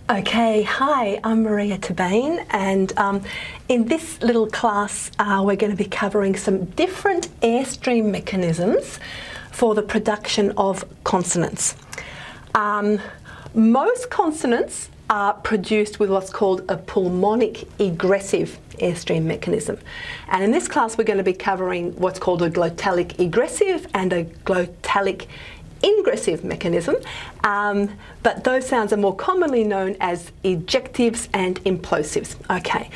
Okay, hi, I'm Maria Tabane, and in this little class we're going to be covering some different airstream mechanisms for the production of consonants. Most consonants are produced with what's called a pulmonic egressive airstream mechanism, and in this class we're going to be covering what's called a glottalic egressive and a glottalic ingressive mechanism, but those sounds are more commonly known as ejectives and implosives. Okay,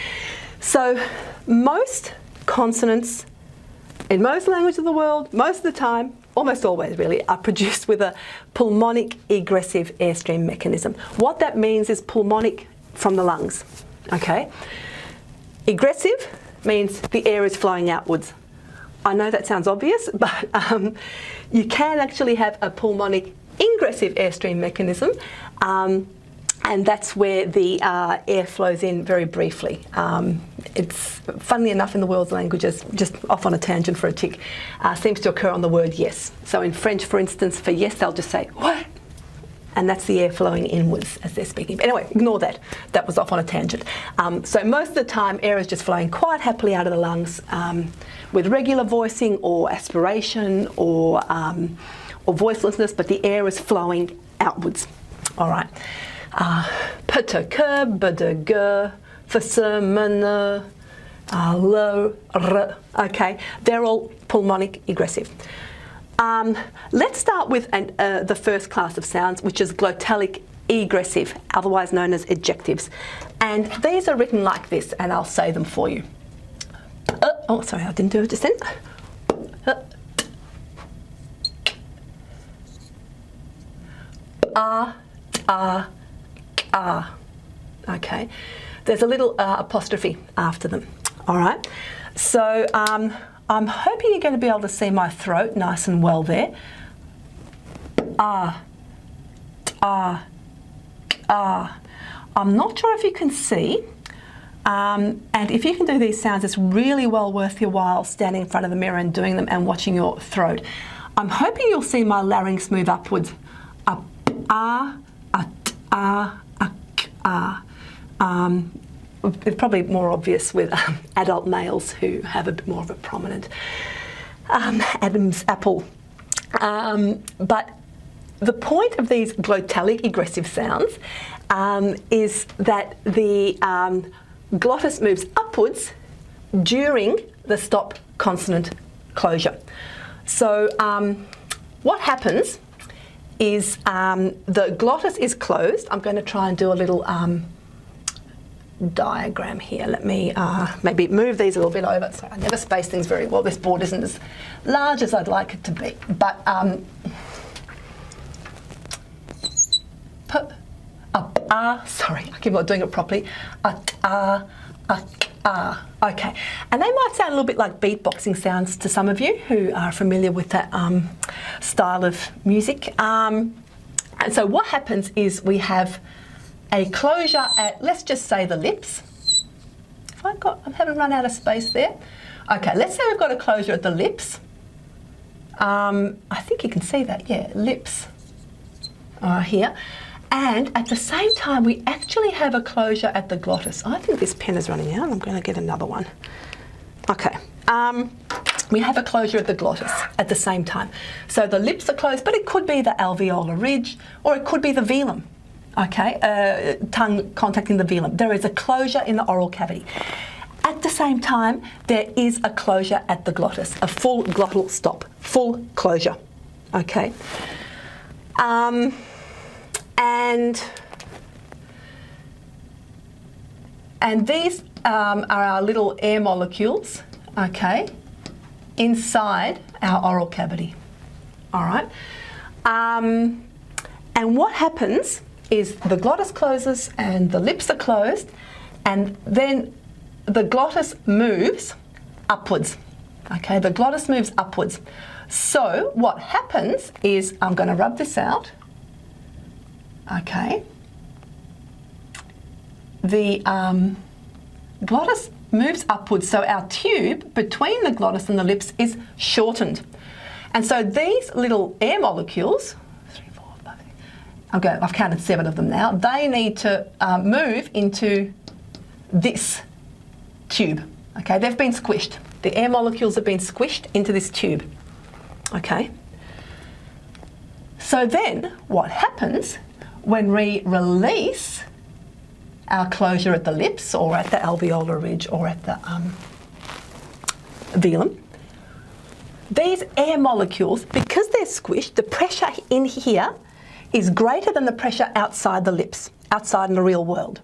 so most consonants in most languages of the world, most of the time, almost always really, are produced with a pulmonic egressive airstream mechanism. What that means is pulmonic from the lungs. Okay, egressive means the air is flowing outwards. I know that sounds obvious, but you can actually have a pulmonic ingressive airstream mechanism, and that's where the air flows in very briefly. It's, funnily enough, in the world's languages, just off on a tangent for a tick, seems to occur on the word yes. So in French, for instance, for yes, they'll just say, what? And that's the air flowing inwards as they're speaking. But anyway, ignore that. That was off on a tangent. So most of the time, air is just flowing quite happily out of the lungs with regular voicing or aspiration or voicelessness, but the air is flowing outwards. All right. P-T-K, B-D-G, F-S-M-N, L, R. Okay, they're all pulmonic egressive. Let's start with the first class of sounds, which is glottalic egressive, otherwise known as ejectives. And these are written like this, and I'll say them for you. Oh, sorry, I didn't do it just then. Okay, there's a little apostrophe after them. All right, so I'm hoping you're going to be able to see my throat nice and well there. I'm not sure if you can see, and if you can do these sounds, it's really well worth your while standing in front of the mirror and doing them and watching your throat. I'm hoping you'll see my larynx move upwards. It's probably more obvious with adult males who have a bit more of a prominent Adam's apple. But the point of these glottalic egressive sounds is that the glottis moves upwards during the stop consonant closure. So what happens is the glottis is closed. I'm going to try and do a little diagram here. Let me maybe move these a little bit over. So I never space things very well. This board isn't as large as I'd like it to be. But sorry, I keep not doing it properly. Okay, and they might sound a little bit like beatboxing sounds to some of you who are familiar with that style of music. And so what happens is we have a closure at, let's just say, the lips. I haven't run out of space there. Okay, let's say we've got a closure at the lips. I think you can see that, yeah, lips here. And at the same time, we actually have a closure at the glottis. I think this pen is running out. I'm going to get another one. Okay. We have a closure at the glottis at the same time. So the lips are closed, but it could be the alveolar ridge, or it could be the velum. Okay, tongue contacting the velum. There is a closure in the oral cavity. At the same time, there is a closure at the glottis, a full glottal stop, full closure. Okay. And these are our little air molecules, okay, inside our oral cavity. All right. And what happens is the glottis closes and the lips are closed, and then the glottis moves upwards. Okay, the glottis moves upwards. So what happens is, I'm going to rub this out. Okay. The glottis moves upwards, so our tube between the glottis and the lips is shortened. And so these little air molecules, Okay, I've counted 7 of them now. They need to move into this tube. Okay, they've been squished. The air molecules have been squished into this tube. Okay. So then what happens when we release our closure at the lips or at the alveolar ridge or at the velum? These air molecules, because they're squished, the pressure in here is greater than the pressure outside the lips, outside in the real world.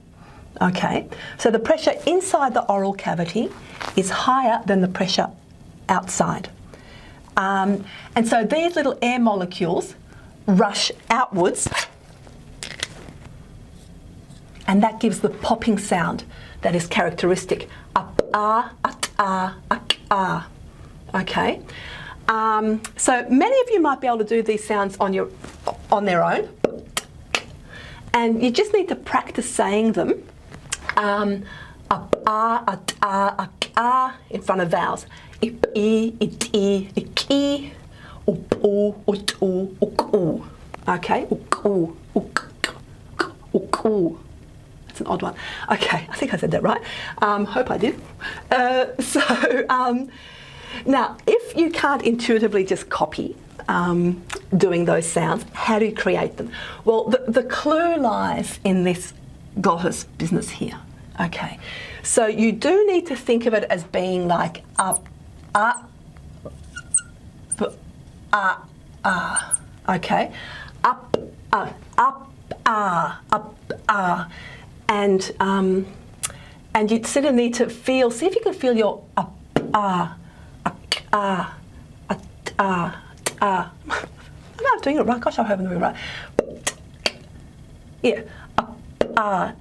Okay, so the pressure inside the oral cavity is higher than the pressure outside. And so these little air molecules rush outwards, and that gives the popping sound that is characteristic. Up, ah, okay. So many of you might be able to do these sounds on their own, and you just need to practice saying them. Up, ah, in front of vowels. Ip, e, it, e, ik, e. Up, oo, ut, oo, uk, oo. Okay, uk, oo, uk, uk, oo. That's an odd one. Okay, I think I said that right. Hope I did. Now, if you can't intuitively just copy doing those sounds, how do you create them? Well, the clue lies in this glottis business here. Okay, so you do need to think of it as being like up, okay, up, and you sort of need to feel. See if you can feel your up, I'm not doing it right. Gosh, I hope I'm doing it right. Yeah,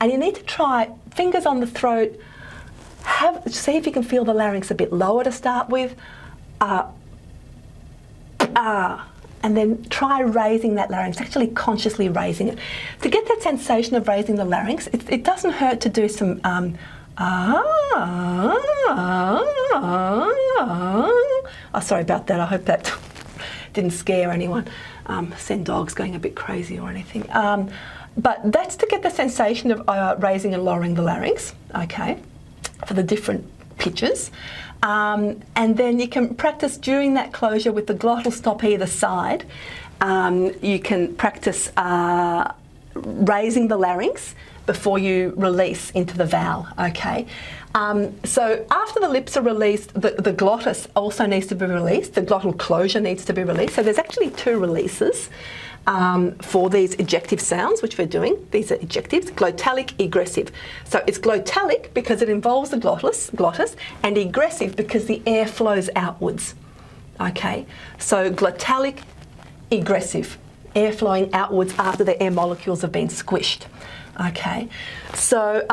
and you need to try fingers on the throat. See if you can feel the larynx a bit lower to start with. And then try raising that larynx, actually consciously raising it. To get that sensation of raising the larynx, it doesn't hurt to do some oh, sorry about that. I hope that didn't scare anyone. Send dogs going a bit crazy or anything. But that's to get the sensation of raising and lowering the larynx, okay, for the different pitches. And then you can practice during that closure with the glottal stop either side. You can practice raising the larynx before you release into the vowel, okay? So after the lips are released, the glottis also needs to be released. The glottal closure needs to be released. So there's actually 2 releases for these ejective sounds, which we're doing. These are ejectives, glottalic, egressive. So it's glottalic because it involves the glottis, and egressive because the air flows outwards. Okay, so glottalic, egressive, air flowing outwards after the air molecules have been squished. Okay, so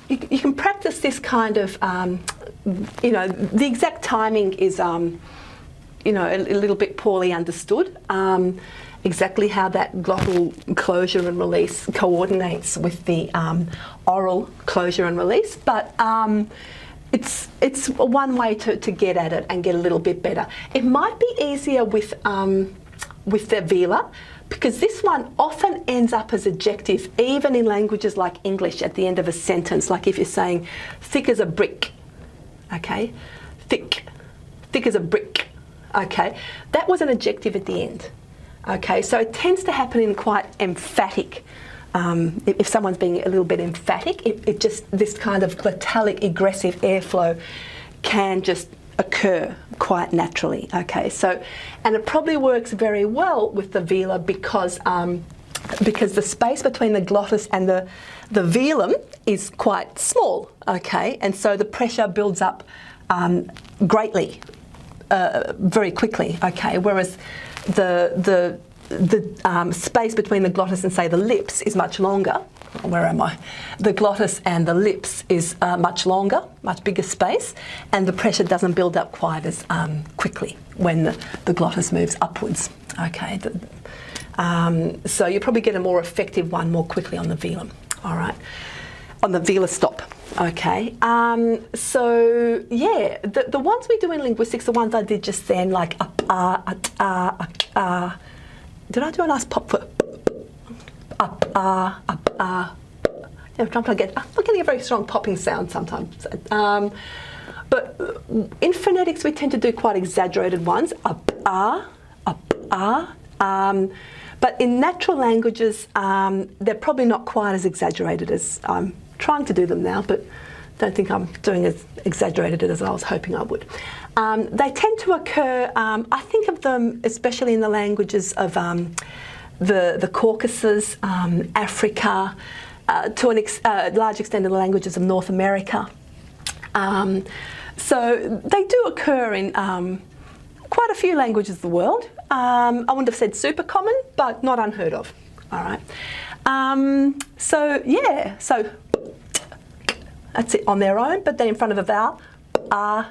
you can practice this kind of, the exact timing is, a little bit poorly understood. Exactly how that glottal closure and release coordinates with the oral closure and release, but it's one way to get at it and get a little bit better. It might be easier with the velar, because this one often ends up as ejective, even in languages like English at the end of a sentence, like if you're saying thick as a brick, okay, thick as a brick, okay, that was an ejective at the end. Okay, so it tends to happen in quite emphatic. If someone's being a little bit emphatic, this kind of glottalic aggressive airflow can just occur quite naturally. Okay, so, and it probably works very well with the velar because the space between the glottis and the velum is quite small. Okay, and so the pressure builds up greatly, very quickly. Okay, whereas the space between the glottis and, say, the lips is much longer. Where am I? The glottis and the lips is much longer, much bigger space, and the pressure doesn't build up quite as quickly when the glottis moves upwards. Okay, so you probably get a more effective one more quickly on the velum. All right, on the velar stop. Okay, so yeah, the ones we do in linguistics, the ones I did just then, like up, did I do a nice pop for I'm getting a very strong popping sound sometimes. But in phonetics, we tend to do quite exaggerated ones. But in natural languages, they're probably not quite as exaggerated as I'm trying to do them now, but don't think I'm doing as exaggerated as I was hoping I would. They tend to occur, I think of them especially in the languages of the Caucasus, Africa, to a large extent in the languages of North America. So they do occur in quite a few languages of the world. I wouldn't have said super common, but not unheard of. All right. So yeah, so that's it on their own, but then in front of a vowel, there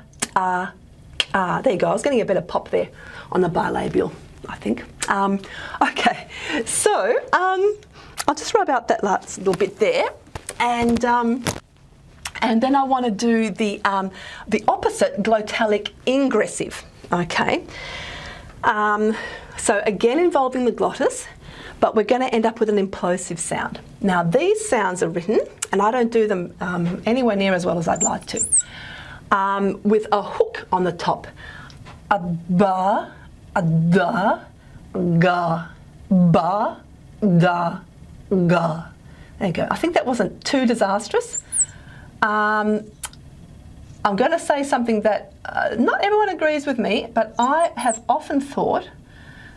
you go. I was getting a bit of pop there on the bilabial, I think. Okay, so I'll just rub out that last little bit there, and then I want to do the opposite glottalic ingressive. Okay. So again involving the glottis, but we're going to end up with an implosive sound. Now these sounds are written, and I don't do them anywhere near as well as I'd like to, with a hook on the top. A ba, a da, ga, ba, da, ga. There you go. I think that wasn't too disastrous. I'm going to say something that not everyone agrees with me, but I have often thought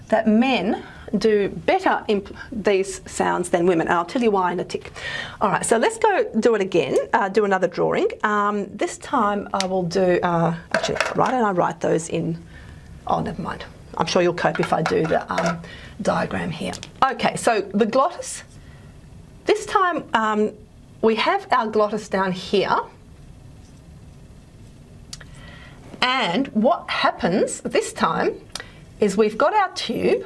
that men do better these sounds than women, and I'll tell you why in a tick. All right, so let's go do it again, do another drawing. This time I will do, actually, why don't I write those in, oh, never mind. I'm sure you'll cope if I do the diagram here. Okay, so the glottis, this time we have our glottis down here. And what happens this time is we've got our tube,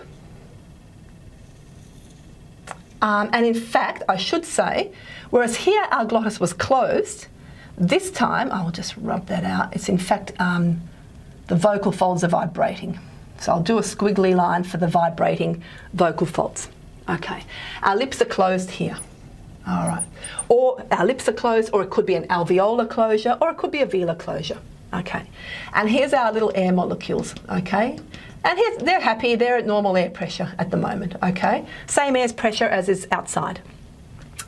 and in fact, I should say, whereas here our glottis was closed, this time, I'll just rub that out, it's in fact, the vocal folds are vibrating. So I'll do a squiggly line for the vibrating vocal folds. Okay, our lips are closed here. All right, or our lips are closed, or it could be an alveolar closure, or it could be a velar closure. Okay, and here's our little air molecules, okay? And here's, they're happy, they're at normal air pressure at the moment, okay? Same air pressure as is outside.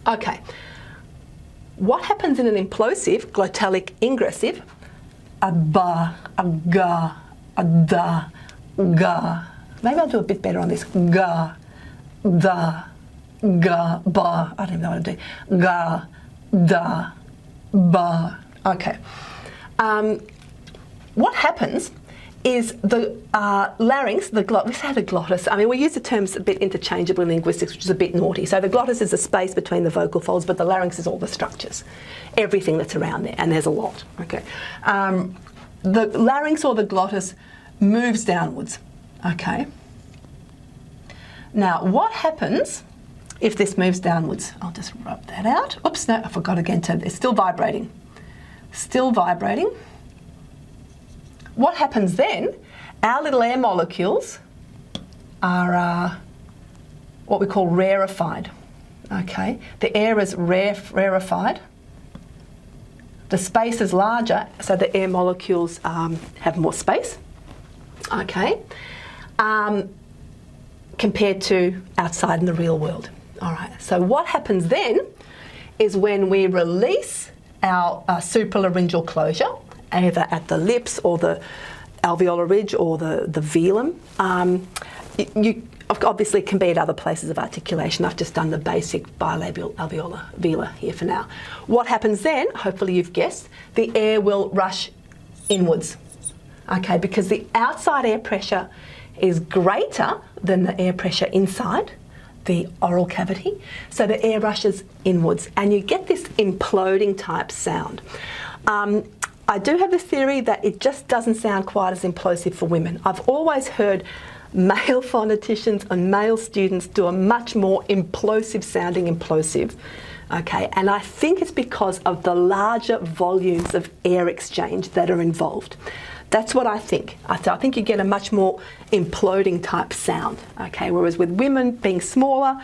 Okay, what happens in an implosive, glottalic ingressive? A ba, a ga, a da, ga. Maybe I'll do a bit better on this. Ga, da, ga, ba. I don't even know what to do. Ga, da, ba. Okay. What happens is the larynx, let's say the glottis, I mean we use the terms a bit interchangeably in linguistics, which is a bit naughty. So the glottis is the space between the vocal folds, but the larynx is all the structures, everything that's around there, and there's a lot, okay. The larynx or the glottis moves downwards, okay. Now what happens if this moves downwards? I'll just rub that out. Oops, no, I forgot again to, it's still vibrating. Still vibrating. What happens then, our little air molecules are what we call rarefied, okay? The air is rarefied. The space is larger, so the air molecules have more space, okay? Compared to outside in the real world, all right? So what happens then is when we release our supralaryngeal closure, either at the lips or the alveolar ridge or the velum. You obviously can be at other places of articulation. I've just done the basic bilabial alveolar velar here for now. What happens then, hopefully you've guessed, the air will rush inwards, okay, because the outside air pressure is greater than the air pressure inside the oral cavity, so the air rushes inwards and you get this imploding type sound. I do have the theory that it just doesn't sound quite as implosive for women. I've always heard male phoneticians and male students do a much more implosive sounding implosive, okay, and I think it's because of the larger volumes of air exchange that are involved. That's what I think. I think you get a much more imploding type sound, okay, whereas with women being smaller,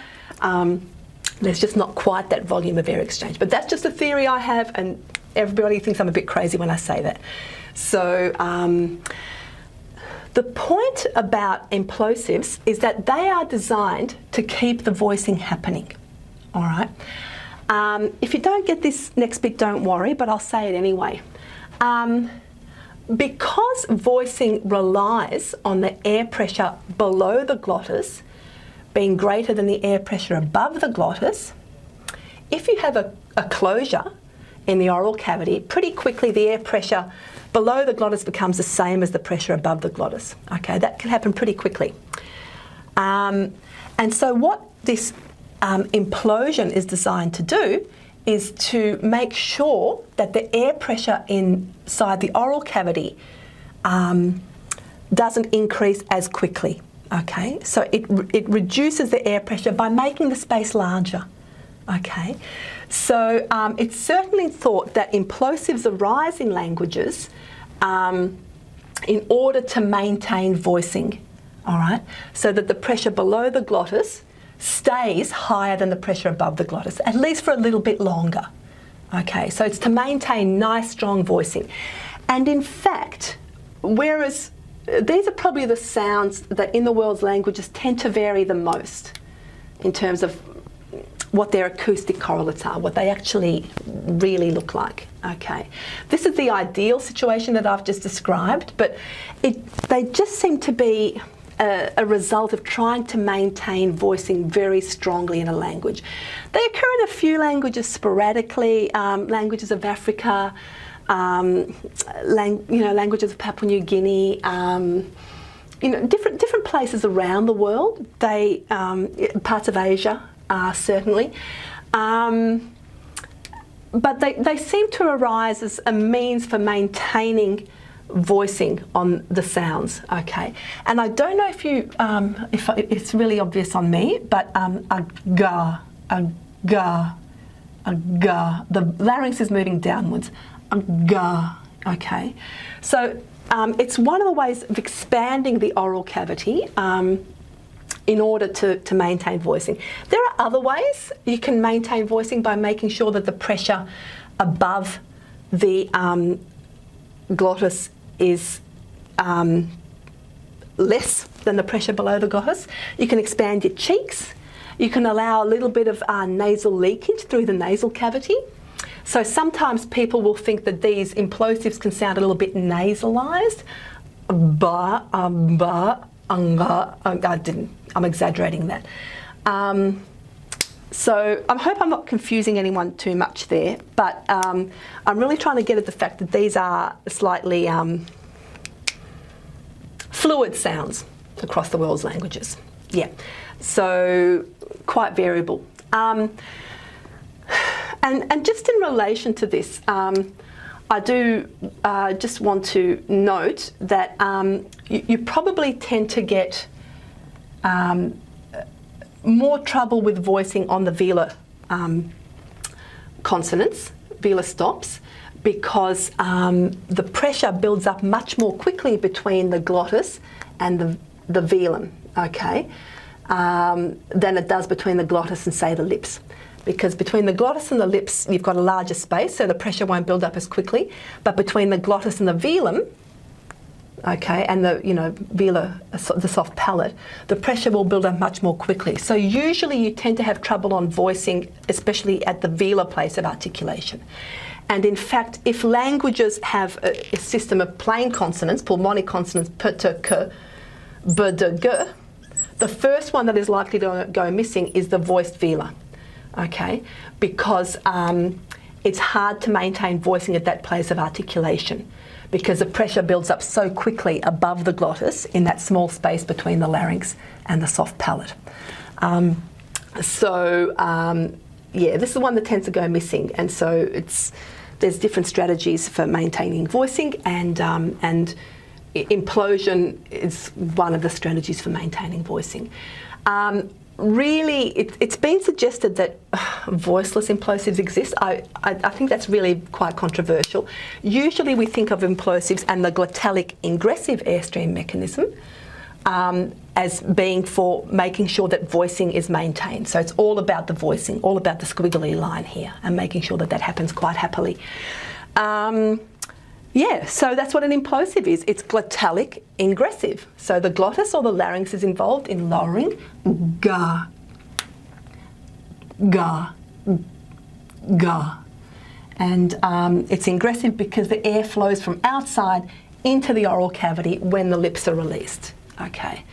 There's just not quite that volume of air exchange. But that's just a theory I have, and everybody thinks I'm a bit crazy when I say that. So the point about implosives is that they are designed to keep the voicing happening, all right? If you don't get this next bit, don't worry, but I'll say it anyway. Because voicing relies on the air pressure below the glottis being greater than the air pressure above the glottis, if you have a closure in the oral cavity, pretty quickly the air pressure below the glottis becomes the same as the pressure above the glottis. Okay, that can happen pretty quickly. And so what this implosion is designed to do is to make sure that the air pressure inside the oral cavity doesn't increase as quickly. Okay, so it reduces the air pressure by making the space larger. Okay, so it's certainly thought that implosives arise in languages in order to maintain voicing, all right, so that the pressure below the glottis stays higher than the pressure above the glottis, at least for a little bit longer. Okay, so it's to maintain nice, strong voicing. And in fact, whereas these are probably the sounds that in the world's languages tend to vary the most in terms of what their acoustic correlates are, what they actually really look like. Okay, this is the ideal situation that I've just described, but they just seem to be a result of trying to maintain voicing very strongly in a language. They occur in a few languages sporadically, languages of Africa, languages of Papua New Guinea, different places around the world. They parts of Asia, certainly, but they seem to arise as a means for maintaining voicing on the sounds. Okay, and I don't know if it's really obvious on me, but a ga, the larynx is moving downwards. A ga. Okay, so it's one of the ways of expanding the oral cavity in order to maintain voicing. There are other ways you can maintain voicing by making sure that the pressure above the glottis is less than the pressure below the glottis. You can expand your cheeks. You can allow a little bit of nasal leakage through the nasal cavity. So sometimes people will think that these implosives can sound a little bit nasalized. I'm exaggerating that. So I hope I'm not confusing anyone too much there, but I'm really trying to get at the fact that these are slightly fluid sounds across the world's languages. Yeah, so quite variable. And just in relation to this, I do just want to note that you probably tend to get more trouble with voicing on the velar consonants, velar stops, because the pressure builds up much more quickly between the glottis and the velum, okay, than it does between the glottis and, say, the lips. Because between the glottis and the lips, you've got a larger space, so the pressure won't build up as quickly. But between the glottis and the velum, okay, and the velar, the soft palate, the pressure will build up much more quickly. So usually you tend to have trouble on voicing, especially at the velar place of articulation. And in fact, if languages have a system of plain consonants, pulmonic consonants, p, t, k, b, d, g, the first one that is likely to go missing is the voiced velar. Okay, because it's hard to maintain voicing at that place of articulation because the pressure builds up so quickly above the glottis in that small space between the larynx and the soft palate. Yeah, this is the one that tends to go missing, and so there's different strategies for maintaining voicing, and implosion is one of the strategies for maintaining voicing. Really, it's been suggested that voiceless implosives exist. I think that's really quite controversial. Usually we think of implosives and the glottalic ingressive airstream mechanism, as being for making sure that voicing is maintained. So it's all about the voicing, all about the squiggly line here, and making sure that that happens quite happily. Yeah, so that's what an implosive is. It's glottalic ingressive. So the glottis or the larynx is involved in lowering ga, ga, ga. And it's ingressive because the air flows from outside into the oral cavity when the lips are released. Okay,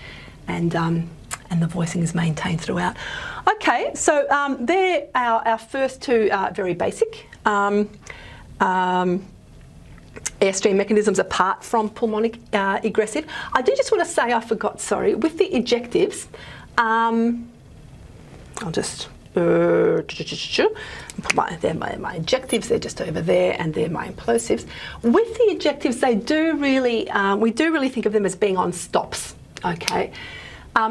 and the voicing is maintained throughout. Okay, so they're our first two very basic airstream mechanisms apart from pulmonic egressive. I do just want to say, I forgot, sorry, with the ejectives, I'll just put they're my ejectives, they're just over there, and they're my implosives. With the ejectives, they do really, we do really think of them as being on stops, okay?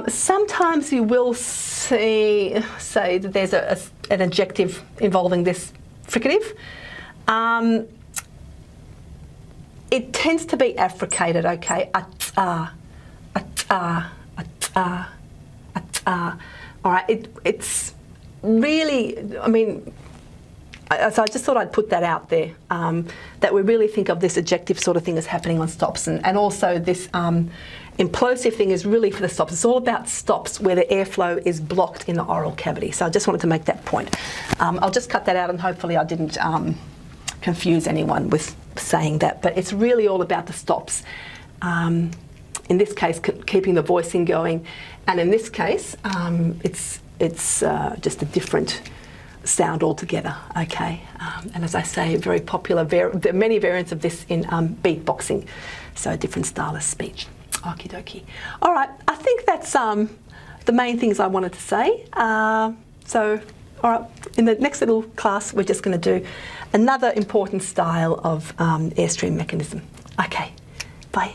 Sometimes you will say that there's an ejective involving this fricative. It tends to be affricated, okay? All right, it's really, I mean, so I just thought I'd put that out there, that we really think of this ejective sort of thing as happening on stops, and also this implosive thing is really for the stops. It's all about stops where the airflow is blocked in the oral cavity. So I just wanted to make that point. I'll just cut that out, and hopefully I didn't confuse anyone with saying that, but it's really all about the stops. In this case, keeping the voicing going, and in this case, it's just a different sound altogether. Okay, and as I say, very popular. There are many variants of this in beatboxing, so a different style of speech. Okie dokie. All right, I think that's the main things I wanted to say. So, all right, in the next little class, we're just going to do another important style of airstream mechanism. Okay, bye.